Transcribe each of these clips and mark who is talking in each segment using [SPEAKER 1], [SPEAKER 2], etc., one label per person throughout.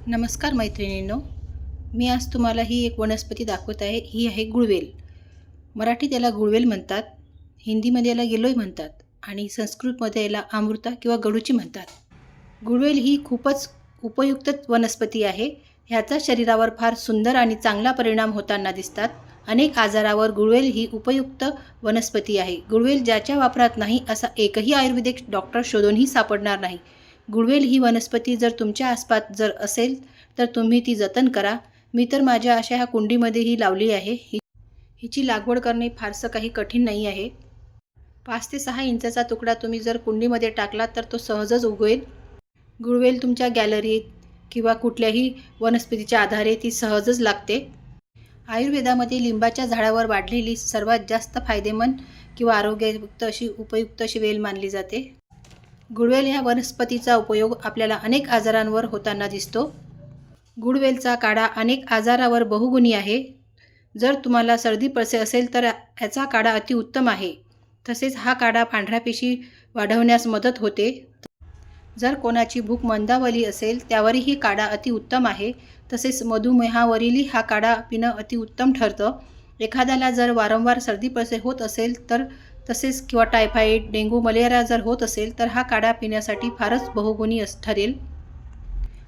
[SPEAKER 1] नमस्कार मैत्रिणींनो, मी आज तुम्हाला ही एक वनस्पती दाखवत आहे. ही आहे गुळवेल. मराठीत याला गुळवेल म्हणतात, हिंदीमध्ये याला गिलोय म्हणतात आणि संस्कृतमध्ये याला अमृता किंवा गडूची म्हणतात. गुळवेल ही खूपच उपयुक्त वनस्पती आहे. ह्याचा शरीरावर फार सुंदर आणि चांगला परिणाम होताना दिसतात. अनेक आजारावर गुळवेल ही उपयुक्त वनस्पती आहे. गुळवेल ज्याच्या वापरात नाही असा एकही आयुर्वेदिक डॉक्टर शोधूनही सापडणार नाही. गुळवेल ही वनस्पती जर तुमच्या आसपास जर असेल तर तुम्ही ती जतन करा. मी तर माझ्या अशा ह्या कुंडीमध्ये ही लावली आहे. हिची लागवड करणे फारसं काही कठीण नाही आहे. 5 ते 6 इंचाचा तुकडा तुम्ही जर कुंडीमध्ये टाकला तर तो सहजच उगवेल. गुळवेल तुमच्या गॅलरीत किंवा कुठल्याही वनस्पतीच्या आधारे ती सहजच लागते. आयुर्वेदामध्ये लिंबाच्या झाडावर वाढलेली सर्वात जास्त फायदेमंद किंवा आरोग्ययुक्त अशी उपयुक्त अशी वेल मानली जाते. गुळवेल ह्या वनस्पतीचा उपयोग आपल्याला अनेक आजारांवर होताना दिसतो. गुळवेलचा काढा अनेक आजारावर बहुगुणी आहे. जर तुम्हाला सर्दी पडसे असेल तर याचा काढा अतिउत्तम आहे. तसेच हा काढा पांढऱ्या पेशी वाढवण्यास मदत होते. जर कोणाची भूक मंदावली असेल त्यावरही काढा अतिउत्तम आहे. तसेच मधुमेहावरीलही हा काढा पिणं अतिउत्तम ठरतं. एखाद्याला जर वारंवार सर्दी पडसे होत असेल तर तसेच किंवा टायफॉईड, डेंग्यू, मलेरिया जर होत असेल तर हा काढा पिण्यासाठी फारच बहुगुणी ठरेल.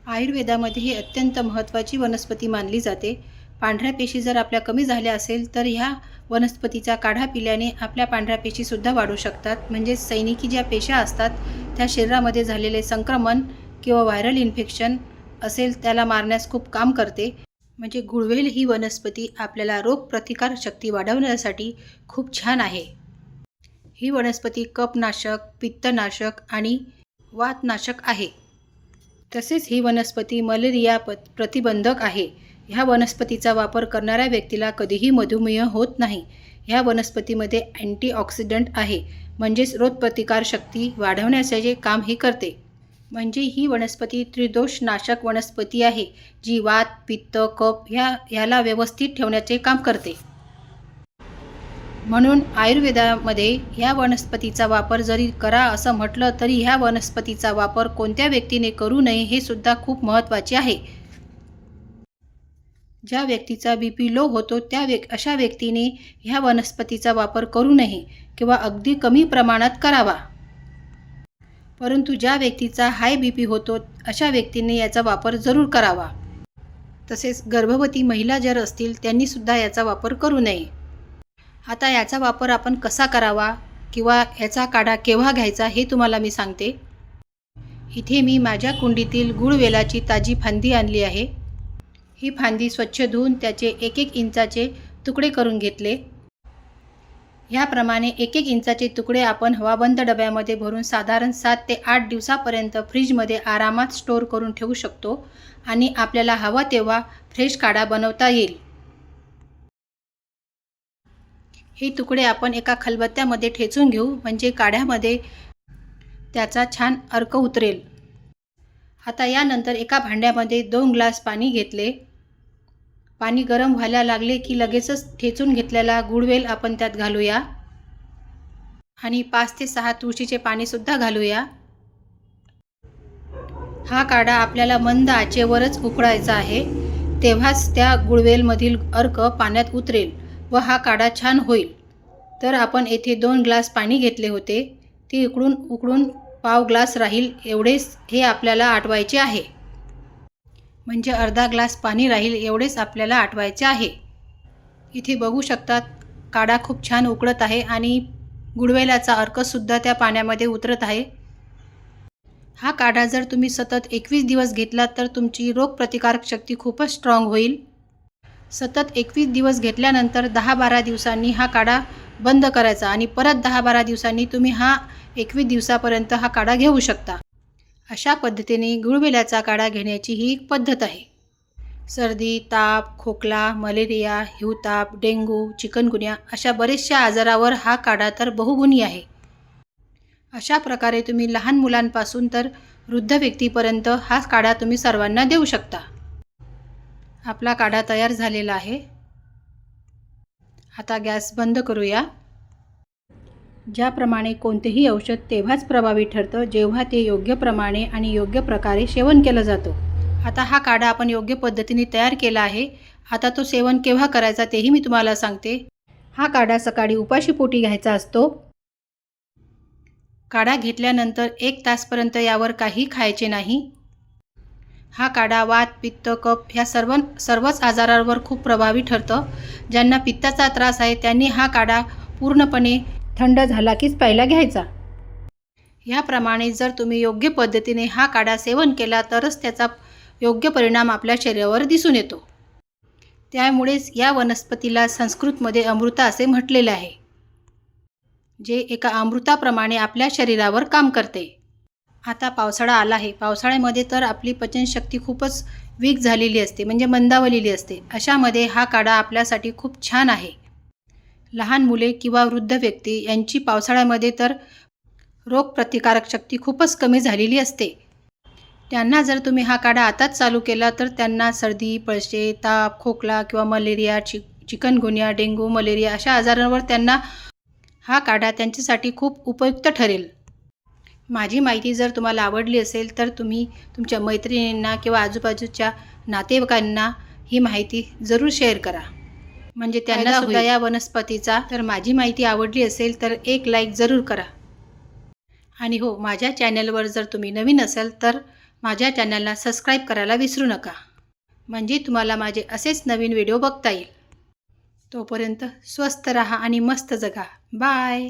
[SPEAKER 1] आयुर्वेदामध्ये ही अत्यंत महत्त्वाची वनस्पती मानली जाते. पांढऱ्या पेशी जर आपल्या कमी झाल्या असेल तर ह्या वनस्पतीचा काढा पिल्याने आपल्या पांढऱ्या पेशीसुद्धा वाढू शकतात. म्हणजे सैनिकी ज्या पेशा असतात त्या शरीरामध्ये झालेले संक्रमण किंवा व्हायरल इन्फेक्शन असेल त्याला मारण्यास खूप काम करते. म्हणजे गुळवेल ही वनस्पती आपल्याला रोगप्रतिकार शक्ती वाढवण्यासाठी खूप छान आहे. ही वनस्पती कफनाशक, पित्तनाशक आणि वातनाशक आहे. तसेच ही वनस्पती मलेरिया प्रतिबंधक आहे. ह्या वनस्पतीचा वापर करणाऱ्या व्यक्तीला कधीही मधुमेह होत नाही. ह्या वनस्पतीमध्ये अँटीऑक्सिडंट आहे, म्हणजेच रोगप्रतिकार शक्ती वाढवण्याचे काम ही करते. म्हणजे ही वनस्पती त्रिदोषनाशक वनस्पती आहे, जी वात, पित्त, कफ ह्याला व्यवस्थित ठेवण्याचे काम करते. म्हणून आयुर्वेदामध्ये ह्या वनस्पतीचा वापर जरी करा असं म्हटलं तरी ह्या वनस्पतीचा वापर कोणत्या व्यक्तीने करू नये हे सुद्धा खूप महत्त्वाचे आहे. ज्या व्यक्तीचा BP लो होतो अशा व्यक्तीने ह्या वनस्पतीचा वापर करू नये किंवा अगदी कमी प्रमाणात करावा. परंतु ज्या व्यक्तीचा हाय BP होतो अशा व्यक्तीने याचा वापर जरूर करावा. तसेच गर्भवती महिला जर असतील त्यांनीसुद्धा याचा वापर करू नये. आता याचा वापर आपण कसा करावा किंवा याचा काढा केव्हा घ्यायचा हे तुम्हाला मी सांगते. इथे मी माझ्या कुंडीतील गुळवेलाची ताजी फांदी आणली आहे. ही फांदी स्वच्छ धुवून त्याचे 1-1 इंचाचे तुकडे करून घेतले. ह्याप्रमाणे 1-1 इंचाचे तुकडे आपण हवाबंद डब्यामध्ये भरून साधारण 7 ते 8 दिवसापर्यंत फ्रीजमध्ये आरामात स्टोअर करून ठेवू शकतो आणि आपल्याला हवा तेव्हा फ्रेश काढा बनवता येईल. हे तुकडे आपण एका खलबत्त्यामध्ये ठेचून घेऊ, म्हणजे काढ्यामध्ये त्याचा छान अर्क उतरेल. आता यानंतर एका भांड्यामध्ये 2 ग्लास पाणी घेतले. पाणी गरम व्हायला लागले की लगेचच ठेचून घेतलेला गुळवेल आपण त्यात घालूया आणि 5 ते 6 तुळशीचे पाणीसुद्धा घालूया. हा काढा आपल्याला मंद आचेवरच उकळायचा आहे, तेव्हाच त्या गुळवेलमधील अर्क पाण्यात उतरेल व हा काढा छान होईल. तर आपण येथे 2 ग्लास पाणी घेतले होते, ते उकळून पाव ग्लास राहील एवढेच हे आपल्याला आटवायचे आहे. म्हणजे अर्धा ग्लास पाणी राहील एवढेच आपल्याला आटवायचे आहे. इथे बघू शकतात काढा खूप छान उकळत आहे आणि गुळवेलाचा अर्कसुद्धा त्या पाण्यामध्ये उतरत आहे. हा काढा जर तुम्ही सतत 21 दिवस घेतला तर तुमची रोगप्रतिकारक शक्ती खूपच स्ट्रॉंग होईल. सतत 21 दिवस घेतल्यानंतर 10-12 दिवसांनी हा काढा बंद करायचा आणि परत 10-12 दिवसांनी तुम्ही 21 दिवसापर्यंत हा काढा घेऊ शकता. अशा पद्धतीने गुळवेलाचा काढा घेण्याची ही एक पद्धत आहे. सर्दी, ताप, खोकला, मलेरिया, हिवताप, डेंग्यू, चिकनगुन्या अशा बरेचशा आजारावर हा काढा तर बहुगुणी आहे. अशा प्रकारे तुम्ही लहान मुलांपासून तर वृद्ध व्यक्तीपर्यंत हा काढा तुम्ही सर्वांना देऊ शकता. आपला काढा तयार झालेला आहे. आता गॅस बंद करूया. ज्याप्रमाणे कोणतेही औषध तेव्हाच प्रभावी ठरतं जेव्हा ते योग्य प्रमाणे आणि योग्य प्रकारे सेवन केलं जातं. आता हा काढा आपण योग्य पद्धतीने तयार केला आहे. आता तो सेवन केव्हा करायचा तेही मी तुम्हाला सांगते. हा काढा सकाळी उपाशीपोटी घ्यायचा असतो. काढा घेतल्यानंतर 1 तासपर्यंत यावर काही खायचे नाही. हा काढा वात, पित्त, कफ ह्या सर्वच आजारांवर खूप प्रभावी ठरतं. ज्यांना पित्ताचा त्रास आहे त्यांनी हा काढा पूर्णपणे थंड झाला कीच प्यायला घ्यायचा. याप्रमाणे जर तुम्ही योग्य पद्धतीने हा काढा सेवन केला तरच त्याचा योग्य परिणाम आपल्या शरीरावर दिसून येतो. त्यामुळेच या वनस्पतीला संस्कृतमध्ये अमृता असे म्हटलेले आहे, जे एका अमृताप्रमाणे आपल्या शरीरावर काम करते. आता पावसाळा आला आहे. पावसाळ्यामध्ये तर आपली पचनशक्ती खूपच वीक झालेली असते, म्हणजे मंदावलेली असते. अशामध्ये हा काढा आपल्यासाठी खूप छान आहे. लहान मुले किंवा वृद्ध व्यक्ती यांची पावसाळ्यामध्ये तर रोगप्रतिकारक शक्ती खूपच कमी झालेली असते. त्यांना जर तुम्ही हा काढा आताच चालू केला तर त्यांना सर्दी, पळसे, ताप, खोकला किंवा मलेरिया, चिकनगुन्या, डेंग्यू, मलेरिया अशा आजारांवर त्यांना हा काढा त्यांच्यासाठी खूप उपयुक्त ठरेल. माझी माहिती जर तुम्हाला आवडली असेल तर तुम्ही तुमच्या मैत्रिणींना किंवा आजूबाजूच्या नातेवाईकांना ही माहिती जरूर शेअर करा, म्हणजे त्यांना सुद्धा या वनस्पतीचा. तर माझी माहिती आवडली असेल तर एक लाईक जरूर करा. आणि हो, माझ्या चॅनलवर जर तुम्ही नवीन असाल तर माझ्या चॅनलला सबस्क्राईब करायला विसरू नका, म्हणजे तुम्हाला माझे असेच नवीन व्हिडिओ बघता येईल. तोपर्यंत स्वस्थ राहा आणि मस्त जगा. बाय.